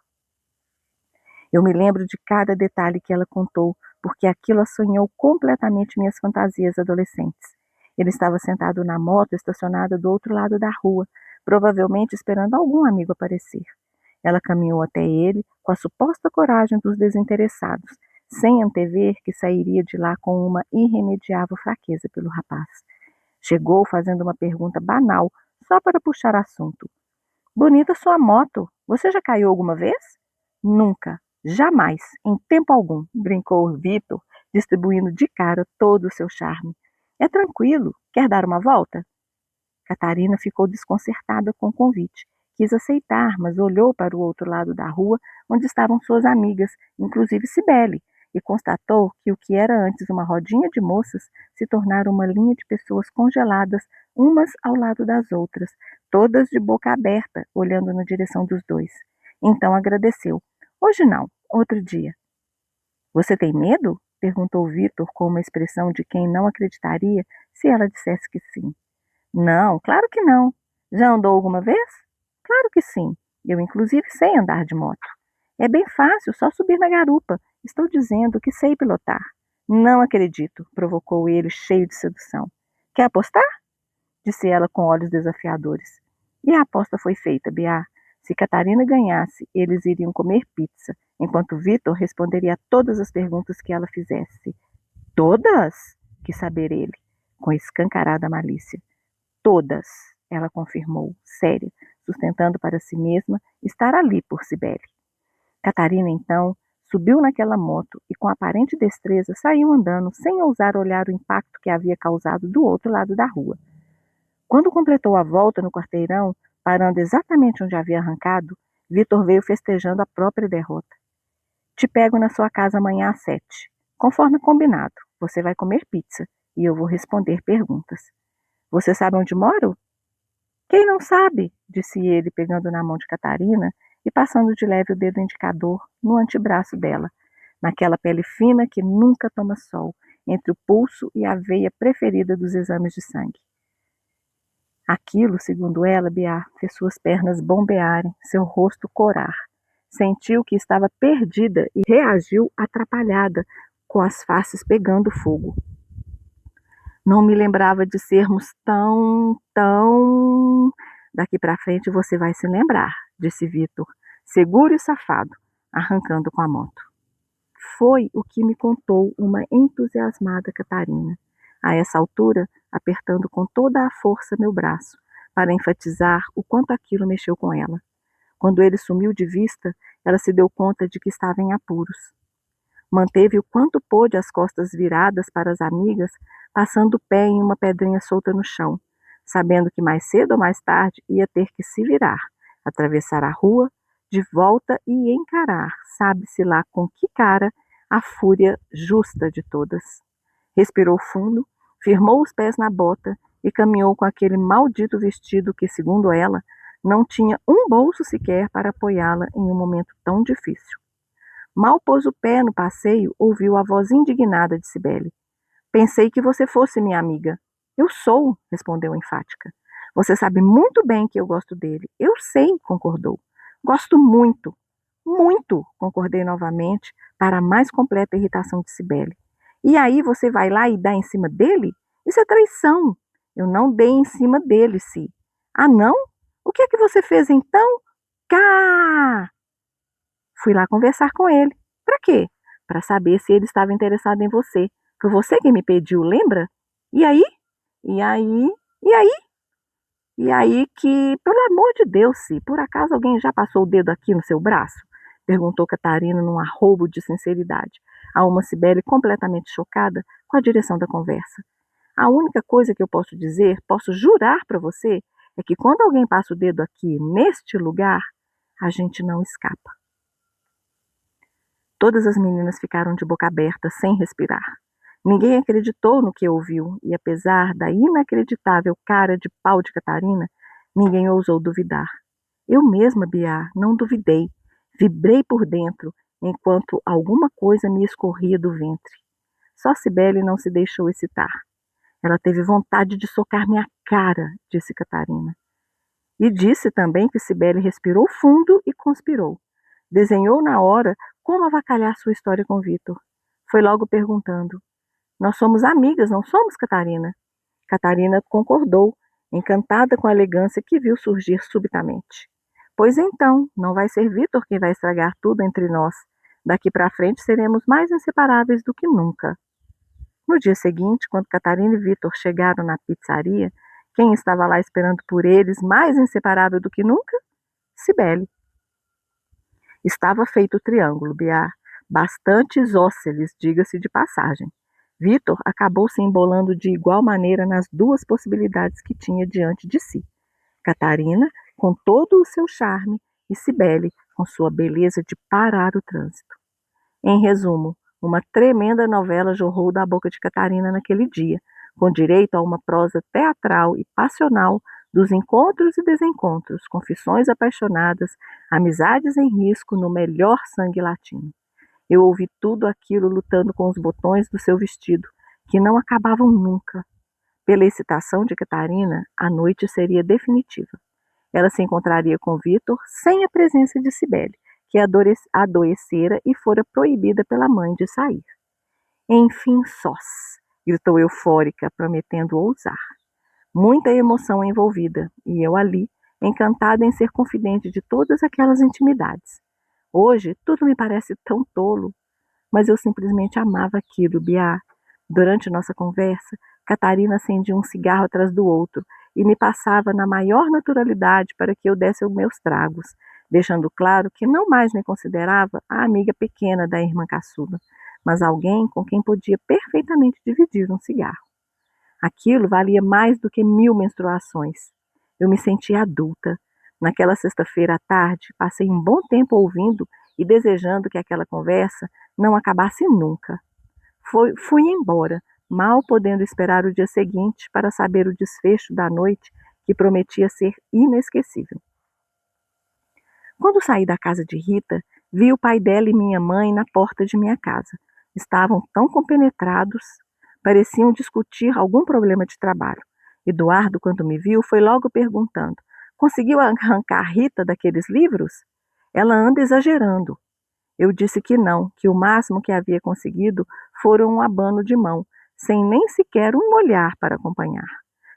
Eu me lembro de cada detalhe que ela contou, porque aquilo assanhou completamente minhas fantasias adolescentes. Ele estava sentado na moto estacionada do outro lado da rua, provavelmente esperando algum amigo aparecer. Ela caminhou até ele com a suposta coragem dos desinteressados, sem antever que sairia de lá com uma irremediável fraqueza pelo rapaz. Chegou fazendo uma pergunta banal, só para puxar assunto. Bonita sua moto. Você já caiu alguma vez? Nunca. Jamais, em tempo algum, brincou Vitor, distribuindo de cara todo o seu charme. É tranquilo. Quer dar uma volta? Catarina ficou desconcertada com o convite. Quis aceitar, mas olhou para o outro lado da rua, onde estavam suas amigas, inclusive Cibele, e constatou que o que era antes uma rodinha de moças se tornara uma linha de pessoas congeladas, umas ao lado das outras, todas de boca aberta, olhando na direção dos dois. Então agradeceu. Hoje não, outro dia. Você tem medo? Perguntou Vitor com uma expressão de quem não acreditaria se ela dissesse que sim. Não, claro que não. Já andou alguma vez? Claro que sim. Eu, inclusive, sei andar de moto. É bem fácil, só subir na garupa. Estou dizendo que sei pilotar. Não acredito, provocou ele, cheio de sedução. Quer apostar? Disse ela com olhos desafiadores. E a aposta foi feita, Biá. Se Catarina ganhasse, eles iriam comer pizza, enquanto Vitor responderia a todas as perguntas que ela fizesse. Todas? Quis saber ele, com escancarada malícia. Todas, ela confirmou, séria, sustentando para si mesma estar ali por Cibele. Catarina, então, subiu naquela moto e, com aparente destreza, saiu andando, sem ousar olhar o impacto que havia causado do outro lado da rua. Quando completou a volta no quarteirão, parando exatamente onde havia arrancado, Vitor veio festejando a própria derrota. Te pego na sua casa amanhã às 7. Conforme combinado, você vai comer pizza e eu vou responder perguntas. Você sabe onde moro? Quem não sabe? Disse ele, pegando na mão de Catarina e passando de leve o dedo indicador no antebraço dela, naquela pele fina que nunca toma sol, entre o pulso e a veia preferida dos exames de sangue. Aquilo, segundo ela, Biá, fez suas pernas bombearem, seu rosto corar. Sentiu que estava perdida e reagiu atrapalhada, com as faces pegando fogo. Não me lembrava de sermos tão... Daqui para frente você vai se lembrar, disse Vitor, seguro e safado, arrancando com a moto. Foi o que me contou uma entusiasmada Catarina, a essa altura apertando com toda a força meu braço, para enfatizar o quanto aquilo mexeu com ela. Quando ele sumiu de vista, ela se deu conta de que estava em apuros. Manteve o quanto pôde as costas viradas para as amigas, passando o pé em uma pedrinha solta no chão, sabendo que mais cedo ou mais tarde ia ter que se virar, atravessar a rua, de volta e encarar, sabe-se lá com que cara, a fúria justa de todas. Respirou fundo, firmou os pés na bota e caminhou com aquele maldito vestido que, segundo ela, não tinha um bolso sequer para apoiá-la em um momento tão difícil. Mal pôs o pé no passeio, ouviu a voz indignada de Cibele. Pensei que você fosse minha amiga. Eu sou, respondeu enfática. Você sabe muito bem que eu gosto dele. Eu sei, concordou. Gosto muito. Muito, concordei novamente, para a mais completa irritação de Cibele. E aí você vai lá e dá em cima dele? Isso é traição. Eu não dei em cima dele, Si. Ah, não? O que é que você fez então? Cá! Fui lá conversar com ele. Para quê? Para saber se ele estava interessado em você. Foi você quem me pediu, lembra? E aí? E aí? E aí? E aí que, pelo amor de Deus, se por acaso alguém já passou o dedo aqui no seu braço? Perguntou Catarina num arrobo de sinceridade, a uma Cibele completamente chocada com a direção da conversa. A única coisa que eu posso dizer, posso jurar para você, é que quando alguém passa o dedo aqui, neste lugar, a gente não escapa. Todas as meninas ficaram de boca aberta, sem respirar. Ninguém acreditou no que ouviu, e apesar da inacreditável cara de pau de Catarina, ninguém ousou duvidar. Eu mesma, Biá, não duvidei. Vibrei por dentro, enquanto alguma coisa me escorria do ventre. Só Cibele não se deixou excitar. Ela teve vontade de socar minha cara, disse Catarina. E disse também que Cibele respirou fundo e conspirou. Desenhou na hora como avacalhar sua história com Vitor. Foi logo perguntando: nós somos amigas, não somos, Catarina? Catarina concordou, encantada com a elegância que viu surgir subitamente. Pois então, não vai ser Vitor quem vai estragar tudo entre nós. Daqui para frente seremos mais inseparáveis do que nunca. No dia seguinte, quando Catarina e Vitor chegaram na pizzaria, quem estava lá esperando por eles, mais inseparável do que nunca? Cibele. Estava feito o triângulo, Biá. Bastante isósceles, diga-se de passagem. Vitor acabou se embolando de igual maneira nas duas possibilidades que tinha diante de si. Catarina, com todo o seu charme, e Cibele, com sua beleza de parar o trânsito. Em resumo, uma tremenda novela jorrou da boca de Catarina naquele dia, com direito a uma prosa teatral e passional dos encontros e desencontros, confissões apaixonadas, amizades em risco no melhor sangue latino. Eu ouvi tudo aquilo lutando com os botões do seu vestido, que não acabavam nunca. Pela excitação de Catarina, a noite seria definitiva. Ela se encontraria com Vitor sem a presença de Cibele, que adoecera e fora proibida pela mãe de sair. Enfim, sós, gritou eufórica, prometendo ousar. Muita emoção envolvida, e eu ali, encantada em ser confidente de todas aquelas intimidades. Hoje, tudo me parece tão tolo, mas eu simplesmente amava aquilo, Biá. Durante nossa conversa, Catarina acendia um cigarro atrás do outro e me passava na maior naturalidade para que eu desse os meus tragos, deixando claro que não mais me considerava a amiga pequena da irmã caçula, mas alguém com quem podia perfeitamente dividir um cigarro. Aquilo valia mais do que 1000 menstruações. Eu me sentia adulta. Naquela sexta-feira à tarde, passei um bom tempo ouvindo e desejando que aquela conversa não acabasse nunca. Fui embora, mal podendo esperar o dia seguinte para saber o desfecho da noite que prometia ser inesquecível. Quando saí da casa de Rita, vi o pai dela e minha mãe na porta de minha casa. Estavam tão compenetrados, pareciam discutir algum problema de trabalho. Eduardo, quando me viu, foi logo perguntando: conseguiu arrancar Rita daqueles livros? Ela anda exagerando. Eu disse que não, que o máximo que havia conseguido fora um abano de mão, sem nem sequer um olhar para acompanhar.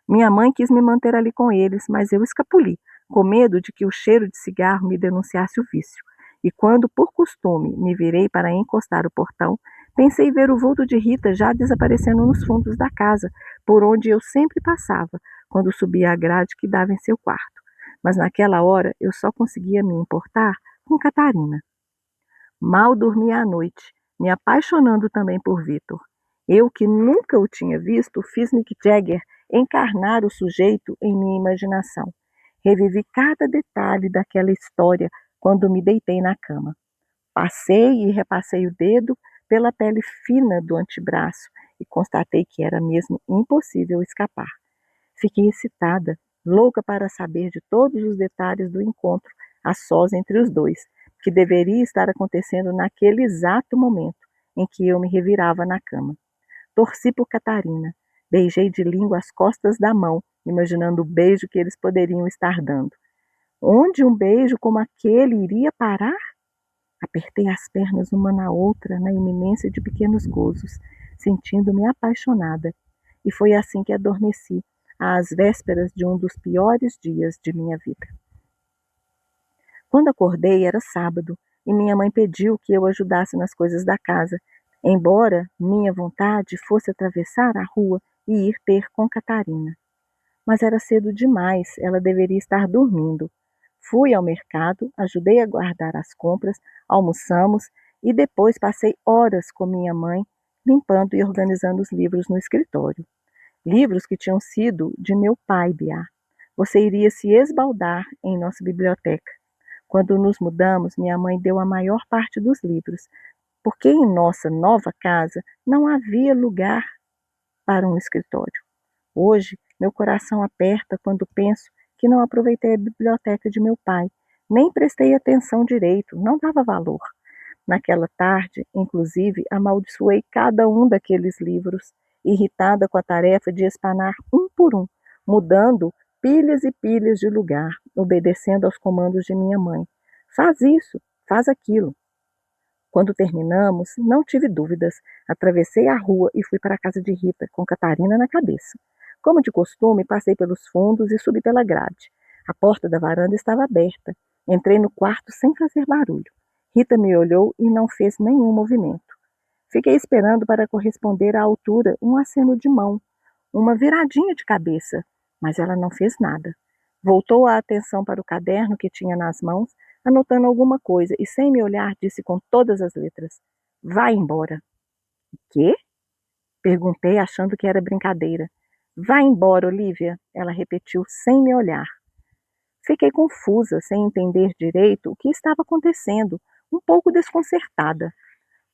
Minha mãe quis me manter ali com eles, mas eu escapuli, com medo de que o cheiro de cigarro me denunciasse o vício. E quando, por costume, me virei para encostar o portão, pensei ver o vulto de Rita já desaparecendo nos fundos da casa, por onde eu sempre passava, quando subia a grade que dava em seu quarto. Mas naquela hora eu só conseguia me importar com Catarina. Mal dormia à noite, me apaixonando também por Victor. Eu, que nunca o tinha visto, fiz Mick Jagger encarnar o sujeito em minha imaginação. Revivi cada detalhe daquela história quando me deitei na cama. Passei e repassei o dedo pela pele fina do antebraço e constatei que era mesmo impossível escapar. Fiquei excitada, louca para saber de todos os detalhes do encontro a sós entre os dois, que deveria estar acontecendo naquele exato momento em que eu me revirava na cama. Torci por Catarina, beijei de língua as costas da mão, imaginando o beijo que eles poderiam estar dando. Onde um beijo como aquele iria parar? Apertei as pernas uma na outra na iminência de pequenos gozos, sentindo-me apaixonada. E foi assim que adormeci, às vésperas de um dos piores dias de minha vida. Quando acordei era sábado e minha mãe pediu que eu ajudasse nas coisas da casa, embora minha vontade fosse atravessar a rua e ir ter com Catarina. Mas era cedo demais, ela deveria estar dormindo. Fui ao mercado, ajudei a guardar as compras, almoçamos e depois passei horas com minha mãe limpando e organizando os livros no escritório. Livros que tinham sido de meu pai, Biá. Você iria se esbaldar em nossa biblioteca. Quando nos mudamos, minha mãe deu a maior parte dos livros, porque em nossa nova casa não havia lugar para um escritório. Hoje, meu coração aperta quando penso que não aproveitei a biblioteca de meu pai, nem prestei atenção direito, não dava valor. Naquela tarde, inclusive, amaldiçoei cada um daqueles livros, irritada com a tarefa de espanar um por um, mudando pilhas e pilhas de lugar, obedecendo aos comandos de minha mãe. Faz isso, faz aquilo. Quando terminamos, não tive dúvidas. Atravessei a rua e fui para a casa de Rita, com Catarina na cabeça. Como de costume, passei pelos fundos e subi pela grade. A porta da varanda estava aberta. Entrei no quarto sem fazer barulho. Rita me olhou e não fez nenhum movimento. Fiquei esperando para corresponder à altura um aceno de mão, uma viradinha de cabeça, mas ela não fez nada. Voltou a atenção para o caderno que tinha nas mãos, anotando alguma coisa, e sem me olhar disse com todas as letras: "Vai embora." "Quê?" perguntei, achando que era brincadeira. "Vai embora, Olivia," ela repetiu sem me olhar. Fiquei confusa, sem entender direito o que estava acontecendo, um pouco desconcertada.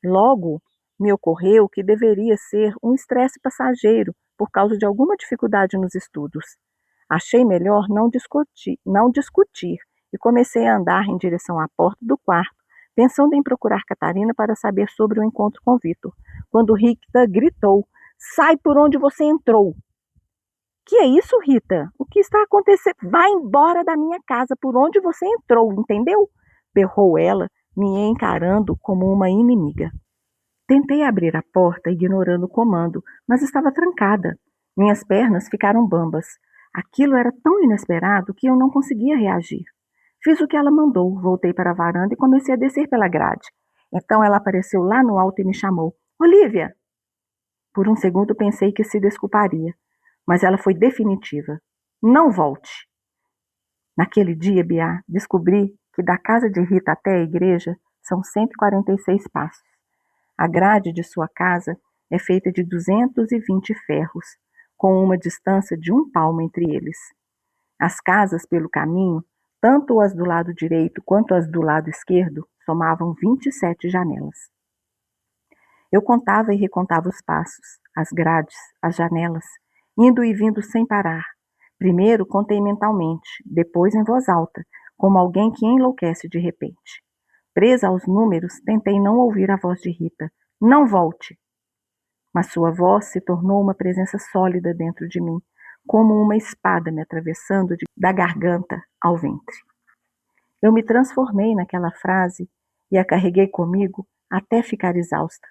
Logo, me ocorreu que deveria ser um estresse passageiro por causa de alguma dificuldade nos estudos. Achei melhor não discutir e comecei a andar em direção à porta do quarto, pensando em procurar Catarina para saber sobre o encontro com Vitor, quando Rita gritou: "Sai por onde você entrou!" "Que é isso, Rita? O que está acontecendo?" "Vai embora da minha casa por onde você entrou, entendeu?" berrou ela, me encarando como uma inimiga. Tentei abrir a porta ignorando o comando, mas estava trancada. Minhas pernas ficaram bambas. Aquilo era tão inesperado que eu não conseguia reagir. Fiz o que ela mandou, voltei para a varanda e comecei a descer pela grade. Então ela apareceu lá no alto e me chamou. Olivia! Por um segundo pensei que se desculparia, mas ela foi definitiva. Não volte! Naquele dia, Bia, descobri que da casa de Rita até a igreja são 146 passos. A grade de sua casa é feita de 220 ferros, com uma distância de 1 palmo entre eles. As casas pelo caminho, tanto as do lado direito quanto as do lado esquerdo, somavam 27 janelas. Eu contava e recontava os passos, as grades, as janelas, indo e vindo sem parar. Primeiro contei mentalmente, depois em voz alta, como alguém que enlouquece de repente. Presa aos números, tentei não ouvir a voz de Rita. Não volte! Mas sua voz se tornou uma presença sólida dentro de mim, como uma espada me atravessando da garganta ao ventre. Eu me transformei naquela frase e a carreguei comigo até ficar exausta.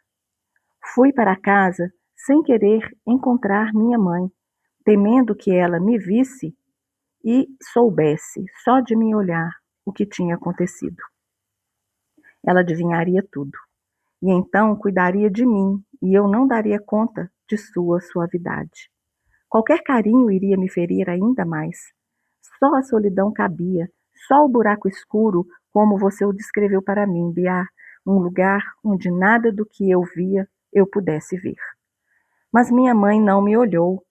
Fui para casa sem querer encontrar minha mãe, temendo que ela me visse e soubesse, só de me olhar, o que tinha acontecido. Ela adivinharia tudo, e então cuidaria de mim, e eu não daria conta de sua suavidade. Qualquer carinho iria me ferir ainda mais. Só a solidão cabia, só o buraco escuro, como você o descreveu para mim, Bia, um lugar onde nada do que eu via eu pudesse ver. Mas minha mãe não me olhou,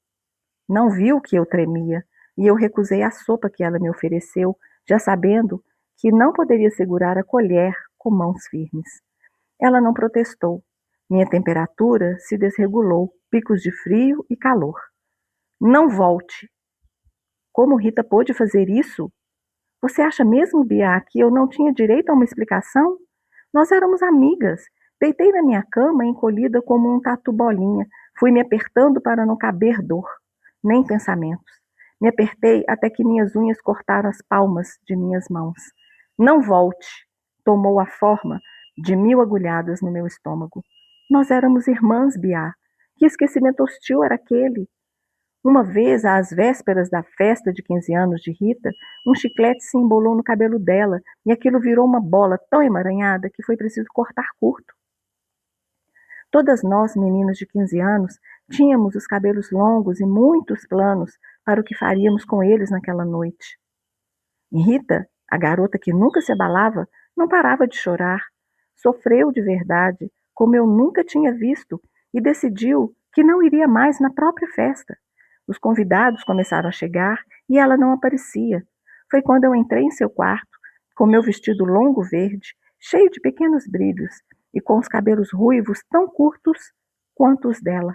não viu que eu tremia, e eu recusei a sopa que ela me ofereceu, já sabendo que não poderia segurar a colher com mãos firmes. Ela não protestou. Minha temperatura se desregulou, picos de frio e calor. Não volte! Como Rita pôde fazer isso? Você acha mesmo, Bia, que eu não tinha direito a uma explicação? Nós éramos amigas. Deitei na minha cama, encolhida como um tatu-bolinha. Fui me apertando para não caber dor, nem pensamentos. Me apertei até que minhas unhas cortaram as palmas de minhas mãos. Não volte! Tomou a forma de 1000 agulhadas no meu estômago. Nós éramos irmãs, Bia. Que esquecimento hostil era aquele? Uma vez, às vésperas da festa de 15 anos de Rita, um chiclete se embolou no cabelo dela e aquilo virou uma bola tão emaranhada que foi preciso cortar curto. Todas nós, meninas de 15 anos, tínhamos os cabelos longos e muitos planos para o que faríamos com eles naquela noite. E Rita, a garota que nunca se abalava, não parava de chorar. Sofreu de verdade, como eu nunca tinha visto, e decidiu que não iria mais na própria festa. Os convidados começaram a chegar e ela não aparecia. Foi quando eu entrei em seu quarto, com meu vestido longo verde, cheio de pequenos brilhos, e com os cabelos ruivos tão curtos quanto os dela.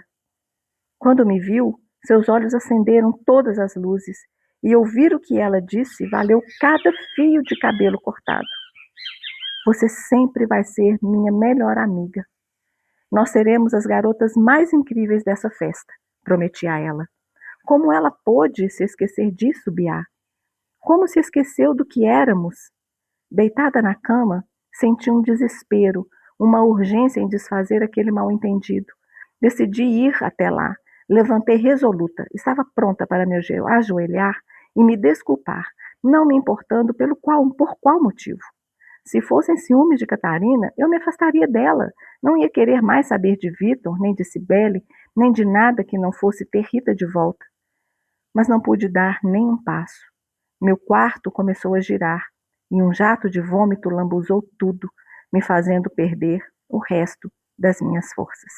Quando me viu, seus olhos acenderam todas as luzes, e ouvir o que ela disse valeu cada fio de cabelo cortado. Você sempre vai ser minha melhor amiga. Nós seremos as garotas mais incríveis dessa festa, prometi a ela. Como ela pôde se esquecer disso, Bia? Como se esqueceu do que éramos? Deitada na cama, senti um desespero, uma urgência em desfazer aquele mal-entendido. Decidi ir até lá. Levantei resoluta. Estava pronta para me ajoelhar e me desculpar, não me importando por qual motivo. Se fossem ciúmes de Catarina, eu me afastaria dela. Não ia querer mais saber de Vitor, nem de Cibele, nem de nada que não fosse ter Rita de volta. Mas não pude dar nem um passo. Meu quarto começou a girar e um jato de vômito lambuzou tudo, me fazendo perder o resto das minhas forças.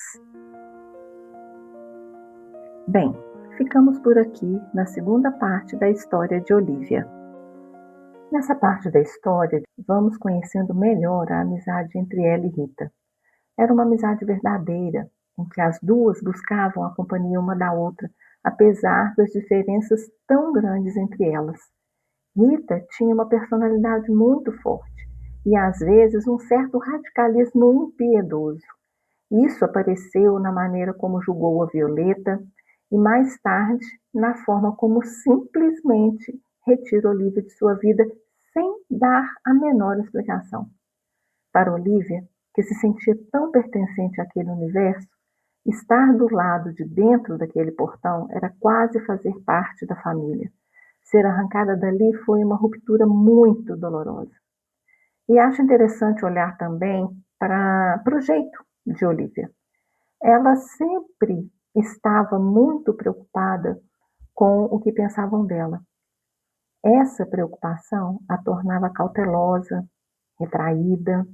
Bem, ficamos por aqui na segunda parte da história de Olivia. Nessa parte da história, vamos conhecendo melhor a amizade entre ela e Rita. Era uma amizade verdadeira, em que as duas buscavam a companhia uma da outra, apesar das diferenças tão grandes entre elas. Rita tinha uma personalidade muito forte e, às vezes, um certo radicalismo impiedoso. Isso apareceu na maneira como julgou a Violeta e, mais tarde, na forma como simplesmente retira Olivia de sua vida sem dar a menor explicação. Para Olivia, que se sentia tão pertencente àquele universo, Estar do lado de dentro daquele portão era quase fazer parte da família. Ser arrancada dali foi uma ruptura muito dolorosa. E acho interessante olhar também para o jeito de Olivia. Ela sempre estava muito preocupada com o que pensavam dela. Essa preocupação a tornava cautelosa, retraída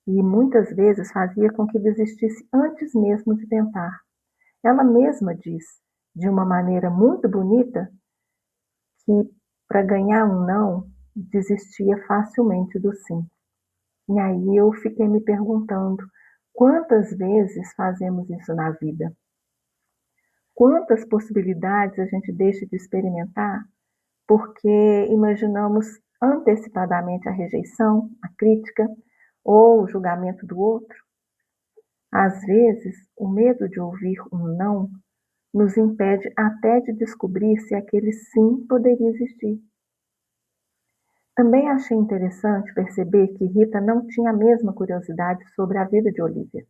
e muitas vezes fazia com que desistisse antes mesmo de tentar. Ela mesma diz, de uma maneira muito bonita, que para ganhar um não, desistia facilmente do sim. E aí eu fiquei me perguntando, quantas vezes fazemos isso na vida? Quantas possibilidades a gente deixa de experimentar porque imaginamos antecipadamente a rejeição, a crítica ou o julgamento do outro? Às vezes, o medo de ouvir um não nos impede até de descobrir se aquele sim poderia existir. Também achei interessante perceber que Rita não tinha a mesma curiosidade sobre a vida de Olivia.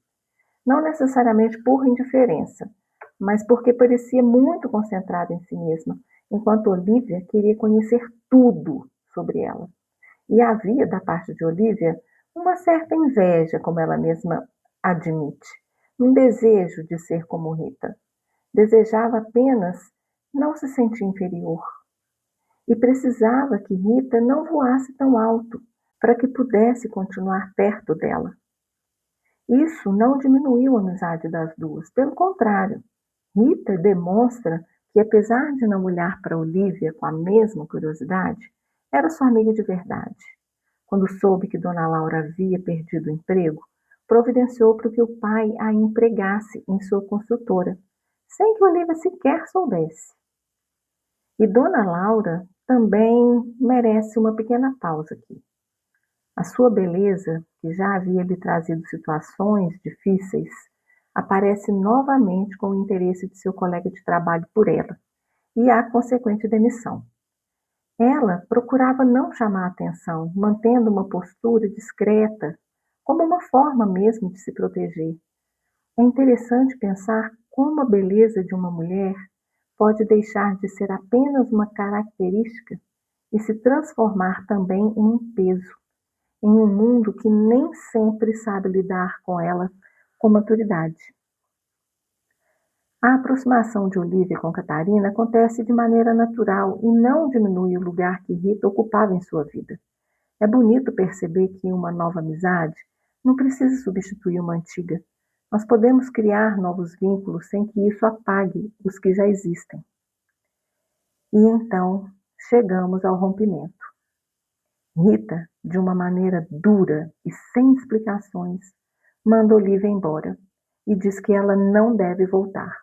Não necessariamente por indiferença, mas porque parecia muito concentrada em si mesma, enquanto Olivia queria conhecer tudo sobre ela. E havia, da parte de Olivia, uma certa inveja, como ela mesma admite, um desejo de ser como Rita. Desejava apenas não se sentir inferior e precisava que Rita não voasse tão alto para que pudesse continuar perto dela. Isso não diminuiu a amizade das duas, pelo contrário, Rita demonstra que, apesar de não olhar para Olivia com a mesma curiosidade, era sua amiga de verdade. Quando soube que Dona Laura havia perdido o emprego, providenciou para que o pai a empregasse em sua consultora, sem que Olivia sequer soubesse. E Dona Laura também merece uma pequena pausa aqui. A sua beleza, que já havia lhe trazido situações difíceis, aparece novamente com o interesse de seu colega de trabalho por ela e a consequente demissão. Ela procurava não chamar a atenção, mantendo uma postura discreta, como uma forma mesmo de se proteger. É interessante pensar como a beleza de uma mulher pode deixar de ser apenas uma característica e se transformar também em um peso, em um mundo que nem sempre sabe lidar com ela com maturidade. A aproximação de Olivia com Catarina acontece de maneira natural e não diminui o lugar que Rita ocupava em sua vida. É bonito perceber que uma nova amizade não precisa substituir uma antiga. Nós podemos criar novos vínculos sem que isso apague os que já existem. E então chegamos ao rompimento. Rita, de uma maneira dura e sem explicações, manda Olivia embora e diz que ela não deve voltar.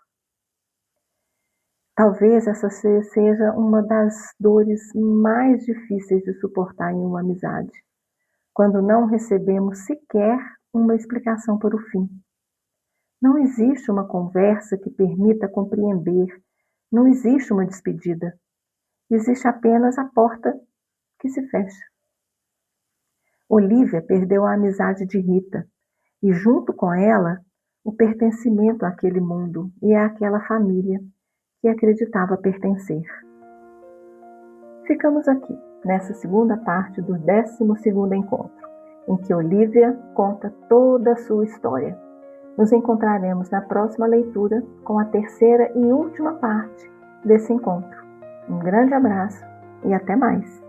Talvez essa seja uma das dores mais difíceis de suportar em uma amizade, quando não recebemos sequer uma explicação para o fim. Não existe uma conversa que permita compreender, não existe uma despedida, existe apenas a porta que se fecha. Olivia perdeu a amizade de Rita e, junto com ela, o pertencimento àquele mundo e àquela família que acreditava pertencer. Ficamos aqui, nessa segunda parte do 12º encontro, em que Olivia conta toda a sua história. Nos encontraremos na próxima leitura com a terceira e última parte desse encontro. Um grande abraço e até mais!